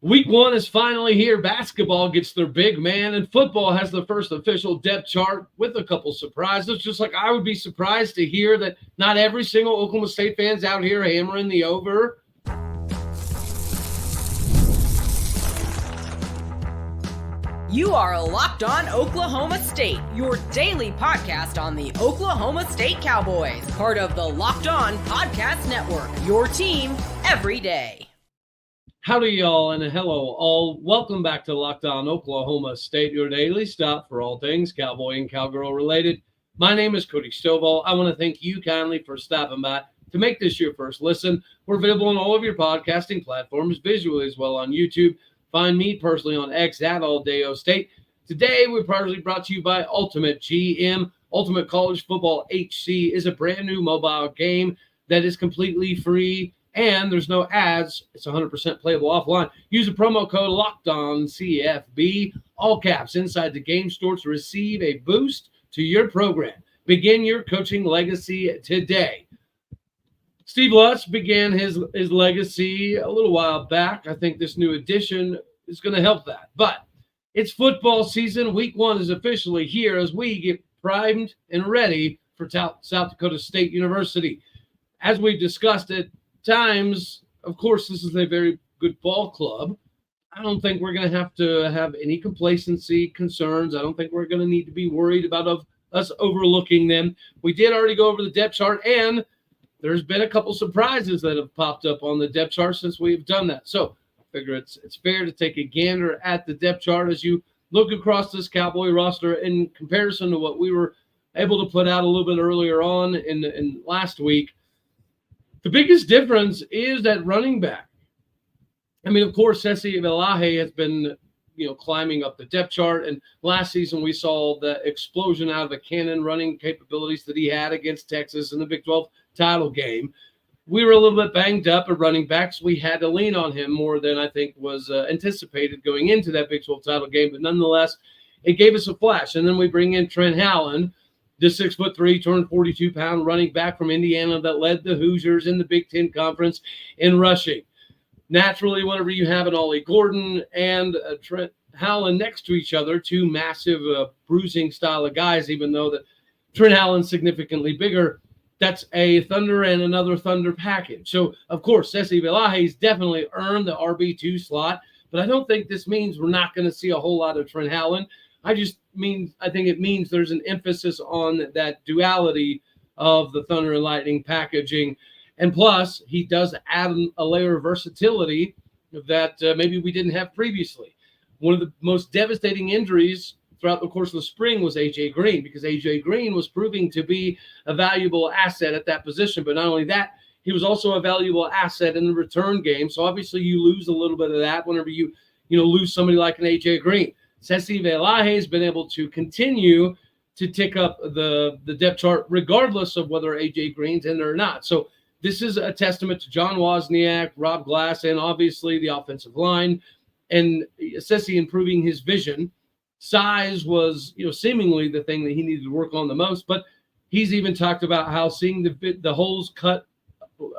Week 1 is finally here. Basketball gets their big man, and football has the first official depth chart with a couple surprises. Just like I would be surprised to hear that not every single Oklahoma State fan's out here hammering the over. You are Locked On Oklahoma State, your daily podcast on the Oklahoma State Cowboys, part of the Locked On Podcast Network, your team every day. Howdy, y'all, and hello, all. Welcome back to Locked On Oklahoma State, your daily stop for all things Cowboy and Cowgirl related. My name is Cody Stovall. I want to thank you kindly for stopping by to make this your first listen. We're available on all of your podcasting platforms, visually as well on YouTube. Find me personally on X at AllDayOState. Today, we're proudly brought to you by Ultimate GM. Ultimate College Football HC is a brand new mobile game that is completely free. And there's no ads. It's 100% playable offline. Use the promo code LOCKEDONCFB, all caps, inside the game store to receive a boost to your program. Begin your coaching legacy today. Steve Lutz began his legacy a little while back. I think this new edition is going to help that. But it's football season. Week 1 is officially here as we get primed and ready for South Dakota State University. As we've discussed it, times, of course, this is a very good ball club. I don't think we're going to have any complacency concerns. I don't think we're going to need to be worried about us overlooking them. We did already go over the depth chart, and there's been a couple surprises that have popped up on the depth chart since we've done that. So I figure it's fair to take a gander at the depth chart as you look across this Cowboy roster in comparison to what we were able to put out a little bit earlier on in last week. The biggest difference is that running back. I mean, of course, Sessi Velaje has been, climbing up the depth chart. And last season, we saw the explosion out of the cannon running capabilities that he had against Texas in the Big 12 title game. We were a little bit banged up at running backs. We had to lean on him more than I think was anticipated going into that Big 12 title game. But nonetheless, it gave us a flash. And then we bring in Trent Howland, the 6'3", 242-pound running back from Indiana that led the Hoosiers in the Big Ten Conference in rushing. Naturally, whenever you have an Ollie Gordon and Trent Howland next to each other, two massive bruising style of guys, even though that Trent Howland's significantly bigger, that's a Thunder and another Thunder package. So, of course, Sessi Velaje's definitely earned the RB2 slot, but I don't think this means we're not going to see a whole lot of Trent Howland. I think it means there's an emphasis on that duality of the Thunder and Lightning packaging. And plus, he does add a layer of versatility that maybe we didn't have previously. One of the most devastating injuries throughout the course of the spring was A.J. Green, because A.J. Green was proving to be a valuable asset at that position. But not only that, he was also a valuable asset in the return game. So obviously you lose a little bit of that whenever you lose somebody like an A.J. Green. Sessi Velaje has been able to continue to tick up the depth chart regardless of whether A.J. Green's in there or not. So this is a testament to John Wozniak, Rob Glass, and obviously the offensive line, and Sessi improving his vision. Size was, seemingly the thing that he needed to work on the most, but he's even talked about how seeing the holes cut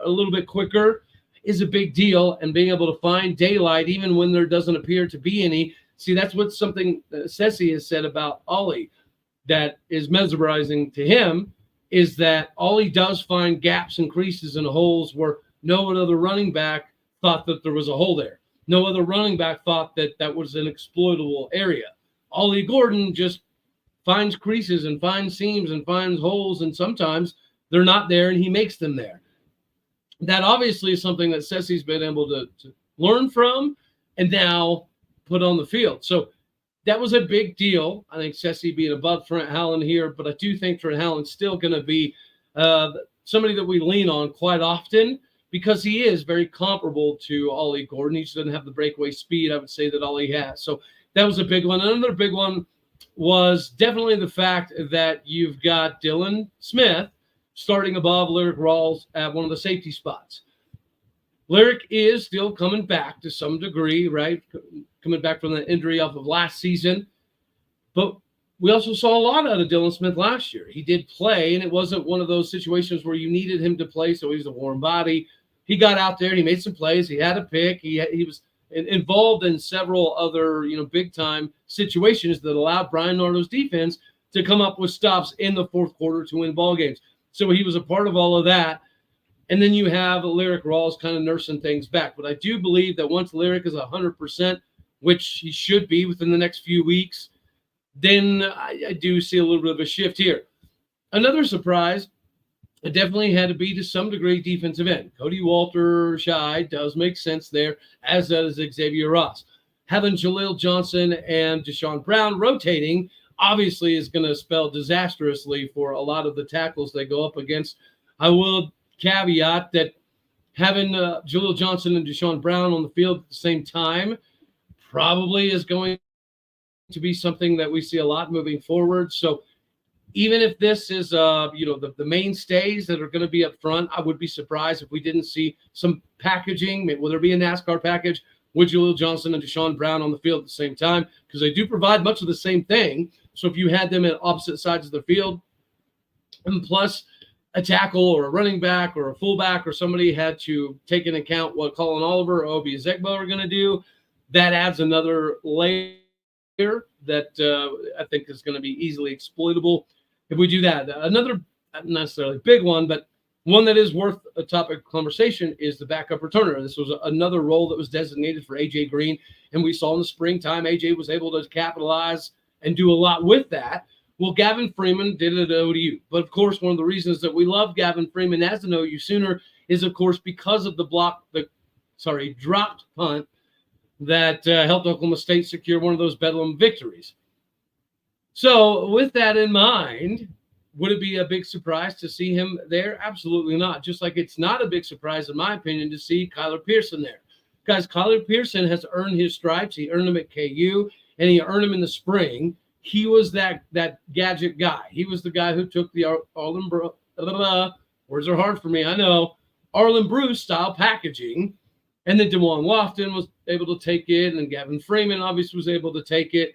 a little bit quicker is a big deal, and being able to find daylight even when there doesn't appear to be any. See, that's what something Sessi has said about Ollie that is mesmerizing to him, is that Ollie does find gaps and creases and holes where no other running back thought that there was a hole there. No other running back thought that was an exploitable area. Ollie Gordon just finds creases and finds seams and finds holes, and sometimes they're not there and he makes them there. That obviously is something that Sessi's been able to learn from and now put on the field. So that was a big deal. I think Sessi being above Trent Howland here, but I do think Trent Howland's still going to be somebody that we lean on quite often because he is very comparable to Ollie Gordon. He just doesn't have the breakaway speed, I would say, that Ollie has. So that was a big one. Another big one was definitely the fact that you've got Dylan Smith starting above Lyric Rawls at one of the safety spots. Lyric is still coming back to some degree, right? Coming back from the injury off of last season. But we also saw a lot out of Dylan Smith last year. He did play, and it wasn't one of those situations where you needed him to play, so he's a warm body. He got out there, and he made some plays. He had a pick. He was involved in several other, big time situations that allowed Brian Nardo's defense to come up with stops in the fourth quarter to win ball games. So he was a part of all of that. And then you have Lyric Rawls kind of nursing things back. But I do believe that once Lyric is 100%, which he should be within the next few weeks, then I do see a little bit of a shift here. Another surprise, it definitely had to be to some degree defensive end. Cody Walter-Shy does make sense there, as does Xavier Ross. Having Jaleel Johnson and Deshaun Brown rotating obviously is going to spell disastrously for a lot of the tackles they go up against. I will caveat that having Jaleel Johnson and Deshaun Brown on the field at the same time probably is going to be something that we see a lot moving forward. So even if this is, the mainstays that are going to be up front, I would be surprised if we didn't see some packaging. Will there be a NASCAR package with Jaleel Johnson and Deshaun Brown on the field at the same time? Because they do provide much of the same thing. So if you had them at opposite sides of the field, and plus a tackle or a running back or a fullback or somebody had to take into account what Colin Oliver or Obi Ezekbo are going to do, that adds another layer that I think is going to be easily exploitable if we do that. Another, not necessarily big one, but one that is worth a topic of conversation is the backup returner. This was another role that was designated for A.J. Green, and we saw in the springtime A.J. was able to capitalize and do a lot with that. Well, Gavin Freeman did it at ODU. But, of course, one of the reasons that we love Gavin Freeman as an OU Sooner is, of course, because of the dropped punt that helped Oklahoma State secure one of those Bedlam victories. So with that in mind, would it be a big surprise to see him there? Absolutely not. Just like it's not a big surprise, in my opinion, to see Kyler Pearson there. Guys, Kyler Pearson has earned his stripes. He earned them at KU, and he earned them in the spring. He was that gadget guy. He was the guy who took the words are hard for me, I know, Arlen Bruce style packaging. And then DeJuan Lofton was able to take it, and Gavin Freeman obviously was able to take it.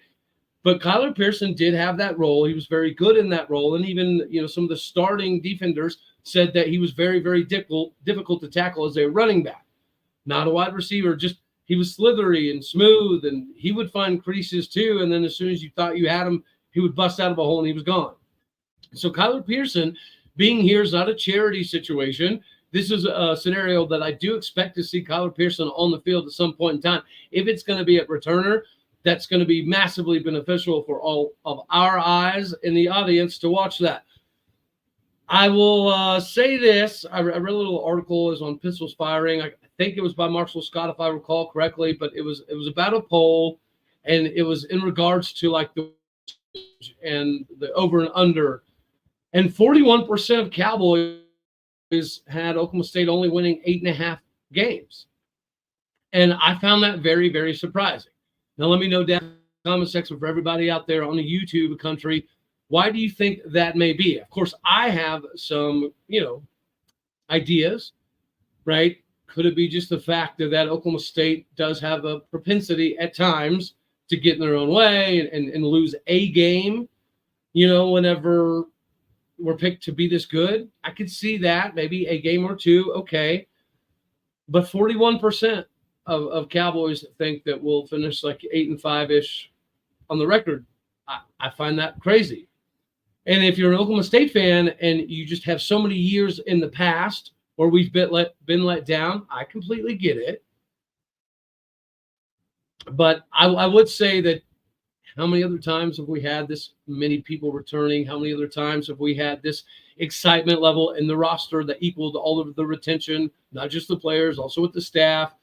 But Kyler Pearson did have that role. He was very good in that role. And even, some of the starting defenders said that he was very, very difficult to tackle as a running back. Not a wide receiver, just he was slithery and smooth, and he would find creases too. And then as soon as you thought you had him, he would bust out of a hole and he was gone. So Kyler Pearson being here is not a charity situation. This is a scenario that I do expect to see Kyler Pearson on the field at some point in time. If it's going to be at returner, that's going to be massively beneficial for all of our eyes in the audience to watch that. I will say this. I read a little article is on pistols firing. I think it was by Marshall Scott, if I recall correctly, but it was about a poll, and it was in regards to like the over and under. And 41% of Cowboys had Oklahoma State only winning 8.5 games. And I found that very, very surprising. Now, let me know down in the comment section for everybody out there on the YouTube country, why do you think that may be? Of course, I have some, ideas, right? Could it be just the fact that Oklahoma State does have a propensity at times to get in their own way and lose a game, whenever we're picked to be this good? I could see that, maybe a game or two, okay. But 41% of Cowboys think that we'll finish like 8-5-ish on the record. I find that crazy. And if you're an Oklahoma State fan and you just have so many years in the past where we've been let down, I completely get it. But I would say that how many other times have we had this many people returning? How many other times have we had this excitement level in the roster that equaled all of the retention, not just the players, also with the staff,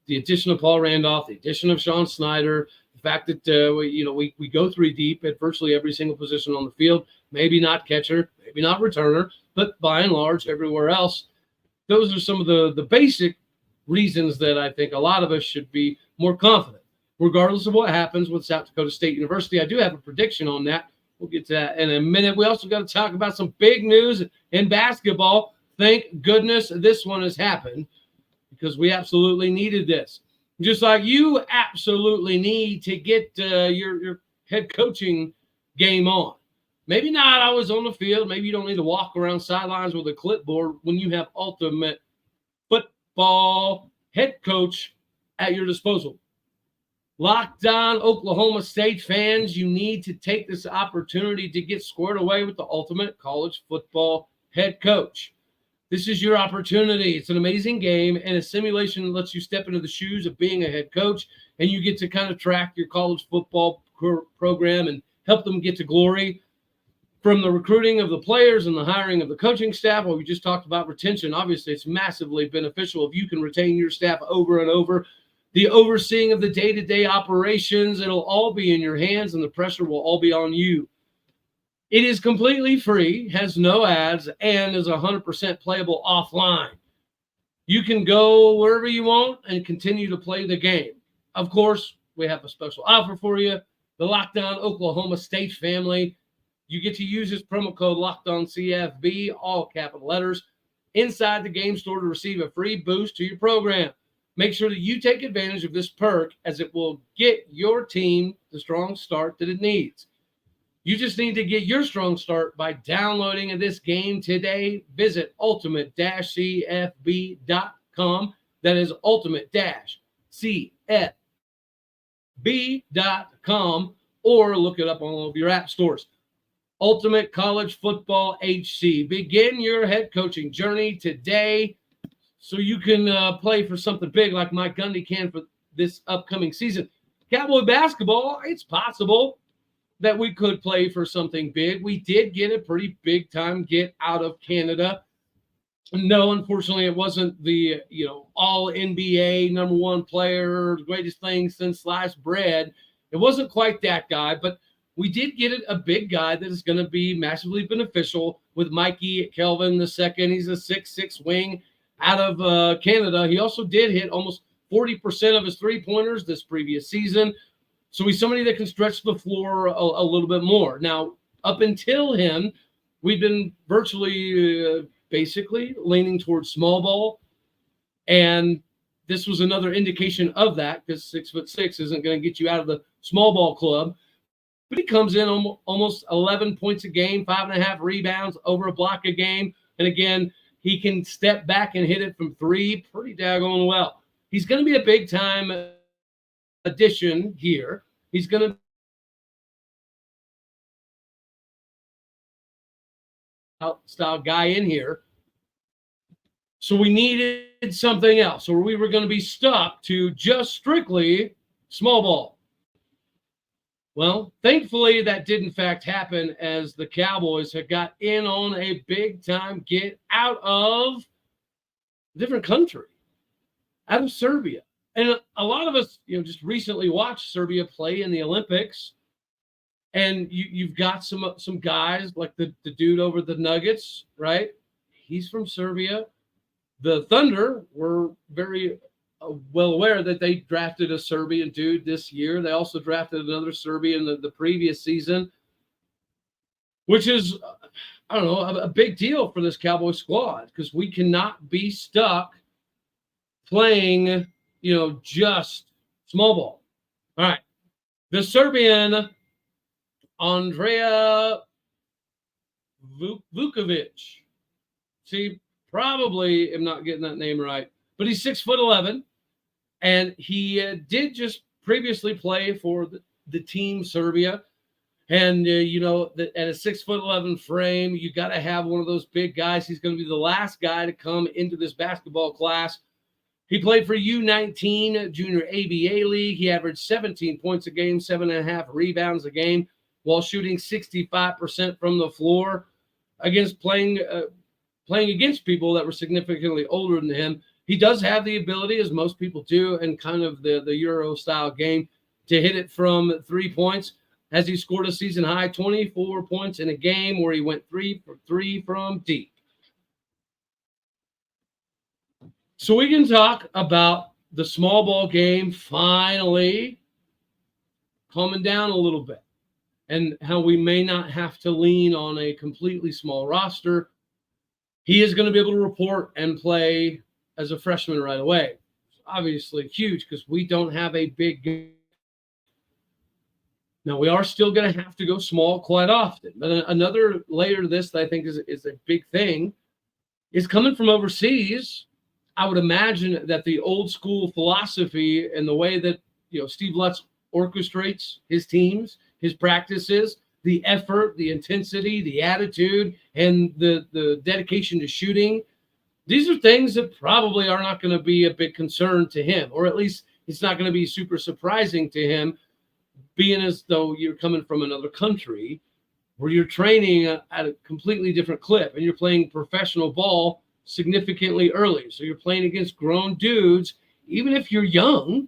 the addition of Paul Randolph, the addition of Sean Snyder, the fact that we go 3 deep at virtually every single position on the field, maybe not catcher, maybe not returner, but by and large everywhere else. Those are some of the basic reasons that I think a lot of us should be more confident. Regardless of what happens with South Dakota State University, I do have a prediction on that. We'll get to that in a minute. We also got to talk about some big news in basketball. Thank goodness this one has happened, because we absolutely needed this. Just like you absolutely need to get your head coaching game on. Maybe not always on the field. Maybe you don't need to walk around sidelines with a clipboard when you have ultimate football head coach at your disposal. Locked On Oklahoma State fans, you need to take this opportunity to get squared away with the ultimate college football head coach. This is your opportunity. It's an amazing game, and a simulation lets you step into the shoes of being a head coach, and you get to kind of track your college football program and help them get to glory. From the recruiting of the players and the hiring of the coaching staff, well, we just talked about retention. Obviously, it's massively beneficial if you can retain your staff over and over. The overseeing of the day-to-day operations, it'll all be in your hands, and the pressure will all be on you. It is completely free, has no ads, and is 100% playable offline. You can go wherever you want and continue to play the game. Of course, we have a special offer for you. The Locked On Oklahoma State family. You get to use this promo code LOCKEDONCFB, all capital letters, inside the game store to receive a free boost to your program. Make sure that you take advantage of this perk, as it will get your team the strong start that it needs. You just need to get your strong start by downloading this game today. Visit ultimate-cfb.com. That is ultimate-cfb.com, or look it up on all of your app stores. Ultimate College Football HC. Begin your head coaching journey today so you can play for something big like Mike Gundy can for this upcoming season. Cowboy basketball, it's possible that we could play for something big. We did get a pretty big time get out of Canada. No, unfortunately, it wasn't the all NBA number one player, greatest thing since sliced bread. It wasn't quite that guy, but we did get a big guy that is going to be massively beneficial with Mikey Kelvin II. He's a 6'6" wing out of Canada. He also did hit almost 40% of his three-pointers this previous season. So he's somebody that can stretch the floor a little bit more. Now, up until him, we've been virtually basically leaning towards small ball. And this was another indication of that, because 6'6" isn't going to get you out of the small ball club. But he comes in almost 11 points a game, 5.5 rebounds, over a block a game. And again, he can step back and hit it from three pretty daggone well. He's going to be a big-time addition here. He's going to style guy in here. So we needed something else, or we were going to be stuck to just strictly small ball. Well, thankfully, that did in fact happen, as the Cowboys had got in on a big-time get out of a different country, out of Serbia. And a lot of us, just recently watched Serbia play in the Olympics, and you've got some guys like the dude over the Nuggets, right? He's from Serbia. The Thunder were very well aware that they drafted a Serbian dude this year. They also drafted another Serbian the previous season, which is, I don't know, a big deal for this Cowboy squad, because we cannot be stuck playing, just small ball. All right. The Serbian, Andrea Vukovic. See, probably am not getting that name right, but he's 6'11", and he did just previously play for the team Serbia. And, at a 6'11" frame, you got to have one of those big guys. He's going to be the last guy to come into this basketball class. He played for U19 Junior ABA League. He averaged 17 points a game, 7.5 rebounds a game, while shooting 65% from the floor against playing against people that were significantly older than him. He does have the ability, as most people do, in kind of the Euro-style game, to hit it from 3 points, as he scored a season-high 24 points in a game where he went 3 for 3 from deep. So we can talk about the small ball game finally calming down a little bit, and how we may not have to lean on a completely small roster. He is going to be able to report and play as a freshman right away. It's obviously huge, because we don't have a big game. Now, we are still going to have to go small quite often. But another layer to this that I think is a big thing is coming from overseas. I would imagine that the old school philosophy and the way that, Steve Lutz orchestrates his teams, his practices, the effort, the intensity, the attitude, and the dedication to shooting, these are things that probably are not going to be a big concern to him, or at least it's not going to be super surprising to him, being as though you're coming from another country where you're training at a completely different clip and you're playing professional ball significantly early. So you're playing against grown dudes. Even if you're young,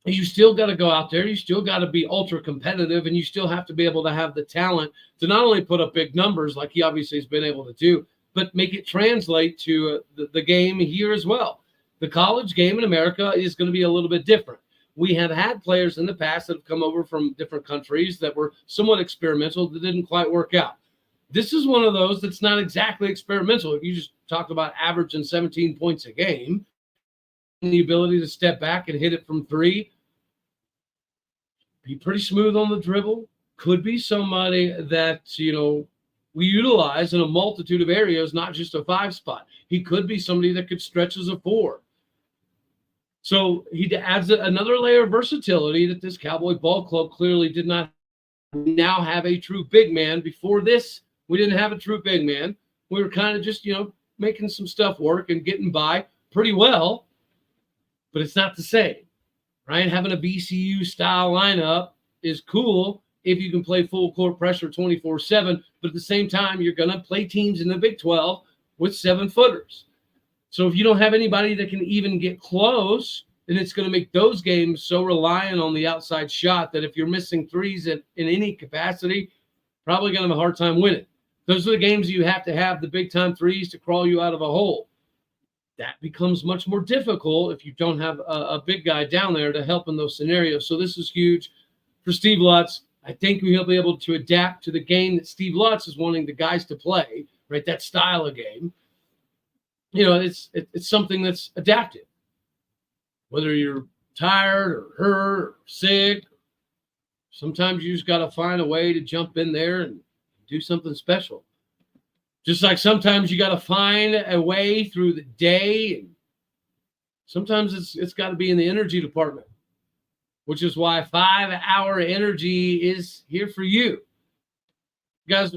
you still got to go out there. You still got to be ultra competitive, and you still have to be able to have the talent to not only put up big numbers like he obviously has been able to do, but make it translate to the game here as well. The college game in America is going to be a little bit different. We have had players in the past that have come over from different countries that were somewhat experimental that didn't quite work out. This is one of those that's not exactly experimental. If you just talked about averaging 17 points a game, the ability to step back and hit it from three, be pretty smooth on the dribble, could be somebody that, we utilize in a multitude of areas, not just a 5 spot. He could be somebody that could stretch as a 4. So he adds another layer of versatility that this Cowboy ball club clearly did not now have a true big man. Before this, we didn't have a true big man. We were kind of just, making some stuff work and getting by pretty well, but it's not the same, right? Having a VCU style lineup is cool if you can play full court pressure 24/7, but at the same time, you're going to play teams in the Big 12 with 7-footers. So if you don't have anybody that can even get close, then it's going to make those games so reliant on the outside shot that if you're missing threes in any capacity, probably going to have a hard time winning. Those are the games you have to have the big-time threes to crawl you out of a hole. That becomes much more difficult if you don't have a big guy down there to help in those scenarios. So this is huge for Steve Lutz. I think he'll be able to adapt to the game that Steve Lutz is wanting the guys to play, right? That style of game. It's something that's adaptive. Whether you're tired or hurt or sick, sometimes you just got to find a way to jump in there and do something special. Just like sometimes you got to find a way through the day. And sometimes it's got to be in the energy department, which is why 5-hour energy is here for you. Guys,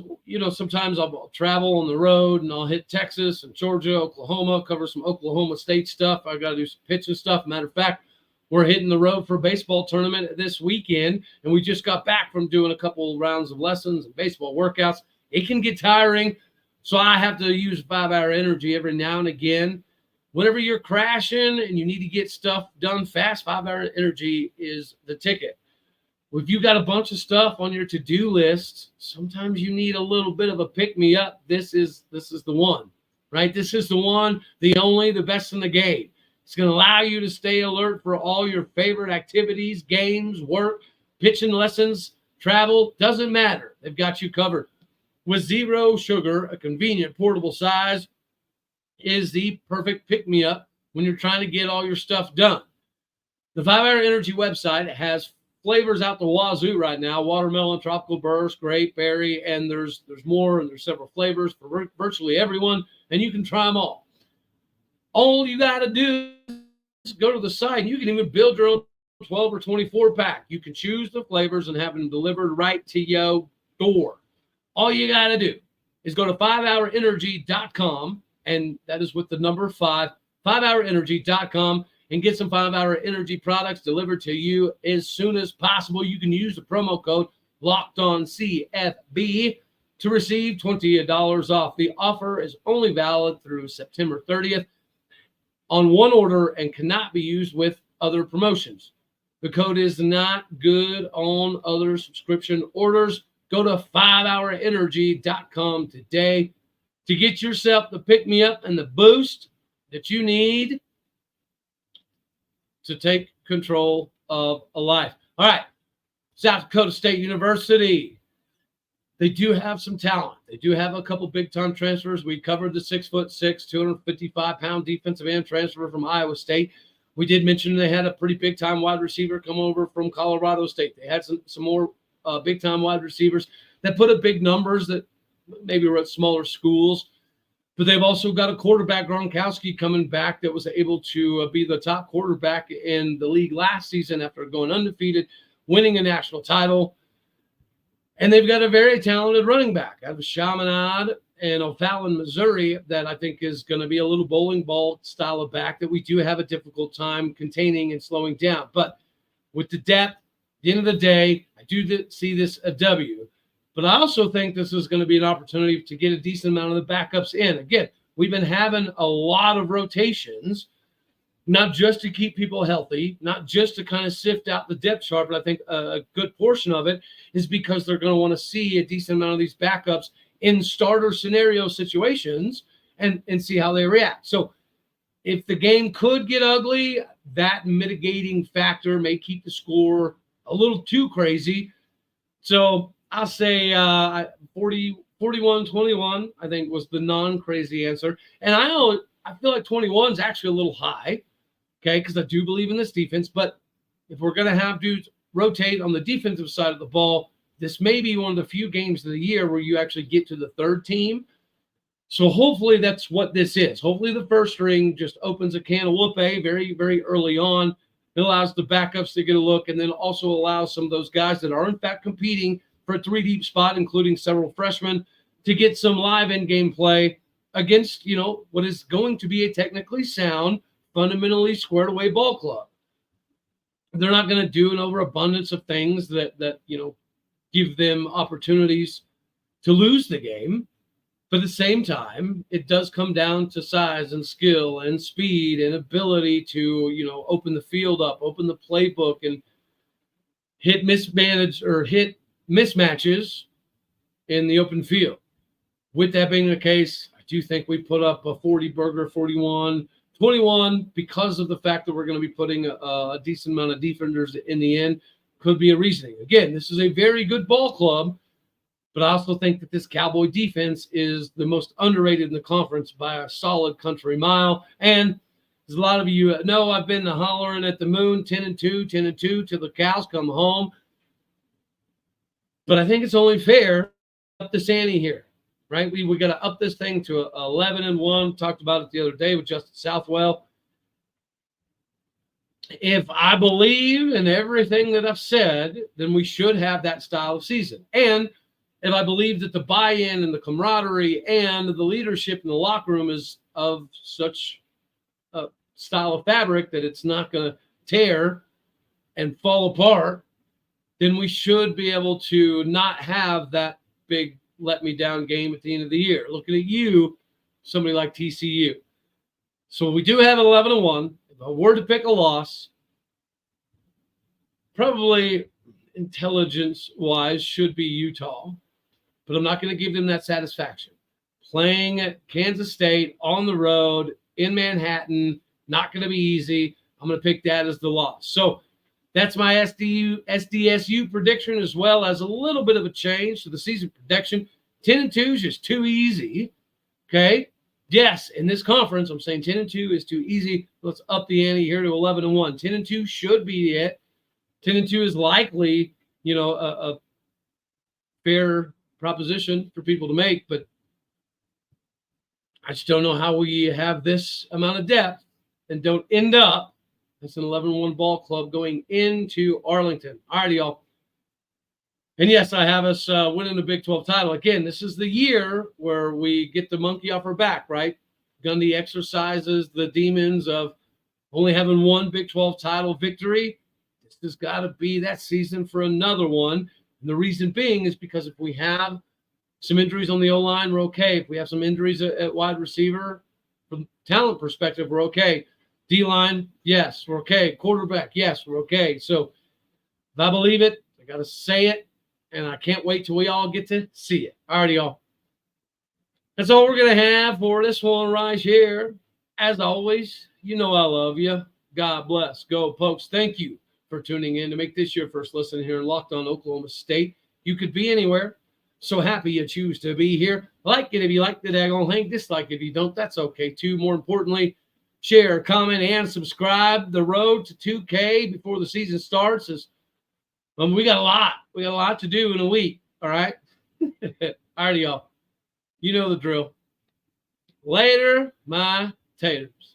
sometimes I'll travel on the road and I'll hit Texas and Georgia, Oklahoma, cover some Oklahoma State stuff. I got to do some pitching stuff. Matter of fact, we're hitting the road for a baseball tournament this weekend, and we just got back from doing a couple rounds of lessons and baseball workouts. It can get tiring, so I have to use 5-hour energy every now and again. Whenever you're crashing and you need to get stuff done fast, 5-hour energy is the ticket. If you've got a bunch of stuff on your to-do list, sometimes you need a little bit of a pick-me-up. This is the one, right? This is the one, the only, the best in the game. It's going to allow you to stay alert for all your favorite activities, games, work, pitching lessons, travel. Doesn't matter. They've got you covered. With zero sugar, a convenient portable size is the perfect pick-me-up when you're trying to get all your stuff done. The 5-Hour Energy website has flavors out the wazoo right now: watermelon, tropical burst, grape, berry, and there's more, and there's several flavors for virtually everyone, and you can try them all. All you got to do is go to the site, and you can even build your own 12 or 24 pack. You can choose the flavors and have them delivered right to your door. All you got to do is go to 5hourenergy.com, and that is with the number 5, 5hourenergy.com, and get some 5-Hour Energy products delivered to you as soon as possible. You can use the promo code LOCKEDONCFB to receive $20 off. The offer is only valid through September 30th on one order and cannot be used with other promotions. The code is not good on other subscription orders. Go to 5hourenergy.com today to get yourself the pick-me-up and the boost that you need to take control of a life. All right, South Dakota State University. They do have some talent. They do have a couple big-time transfers. We covered the 6'6", 255-pound defensive end transfer from Iowa State. We did mention they had a pretty big-time wide receiver come over from Colorado State. They had some more big-time wide receivers that put up big numbers that maybe were at smaller schools. But they've also got a quarterback, Gronkowski, coming back that was able to be the top quarterback in the league last season after going undefeated, winning a national title. And they've got a very talented running back out of Chaminade and O'Fallon, Missouri, that I think is going to be a little bowling ball style of back that we do have a difficult time containing and slowing down. But with the depth, at the end of the day, I do see this a W. But I also think this is going to be an opportunity to get a decent amount of the backups in. Again, we've been having a lot of rotations, not just to keep people healthy, not just to kind of sift out the depth chart, but I think a good portion of it is because they're going to want to see a decent amount of these backups in starter scenario situations and see how they react. So if the game could get ugly, that mitigating factor may keep the score a little too crazy. So I'll say 41-21, I think, was the non-crazy answer. And I feel like 21 is actually a little high, okay, because I do believe in this defense. But if we're going to have dudes rotate on the defensive side of the ball, this may be one of the few games of the year where you actually get to the third team. So hopefully that's what this is. Hopefully the first string just opens a can of whoopee very, very early on. It allows the backups to get a look, and then also allows some of those guys that are in fact competing for a three-deep spot, including several freshmen, to get some live in-game play against, what is going to be a technically sound, fundamentally squared-away ball club. They're not going to do an overabundance of things that give them opportunities to lose the game. But at the same time, it does come down to size and skill and speed and ability to, open the field up, open the playbook, and hit mismatches in the open field. With that being the case, I do think we put up a 40-burger, 41-21, because of the fact that we're going to be putting a decent amount of defenders in the end. Could be a reasoning. Again, this is a very good ball club, but I also think that this Cowboy defense is the most underrated in the conference by a solid country mile. And as a lot of you know, I've been hollering at the moon, 10-2, 10-2 till the cows come home. But I think it's only fair to up the ante here, right? We got to up this thing to 11-1. Talked about it the other day with Justin Southwell. If I believe in everything that I've said, then we should have that style of season. And if I believe that the buy-in and the camaraderie and the leadership in the locker room is of such a style of fabric that it's not going to tear and fall apart, then we should be able to not have that big let-me-down game at the end of the year. Looking at you, somebody like TCU. So we do have 11-1. If I were to pick a loss, probably intelligence-wise should be Utah, but I'm not going to give them that satisfaction. Playing at Kansas State on the road in Manhattan, not going to be easy. I'm going to pick that as the loss. So that's my SDSU prediction, as well as a little bit of a change to the season prediction. 10-2 is just too easy. Okay. Yes, in this conference, I'm saying 10-2 is too easy. Let's up the ante here to 11-1. 10-2 should be it. 10-2 is likely, a fair proposition for people to make, but I just don't know how we have this amount of depth and don't end up as an 11-1 ball club going into Arlington. All right, y'all. And yes, I have us winning the Big 12 title. Again, this is the year where we get the monkey off our back, right? Gundy exercises the demons of only having one Big 12 title victory. This has got to be that season for another one. And the reason being is because if we have some injuries on the O-line, we're okay. If we have some injuries at wide receiver, from talent perspective, we're okay. D-line, yes, we're okay. Quarterback, yes, we're okay. So if I believe it, I got to say it. And I can't wait till we all get to see it. All right, y'all. That's all we're going to have for this one right here. As always, I love you. God bless. Go Pokes. Thank you for tuning in to make this your first listen here in Locked On Oklahoma State. You could be anywhere. So happy you choose to be here. Like it if you like the daggone thing. Dislike it if you don't. That's okay too. More importantly, share, comment, and subscribe. The road to 2K before the season starts is we got a lot. We got a lot to do in a week. All right. All right, y'all. You know the drill. Later, my taters.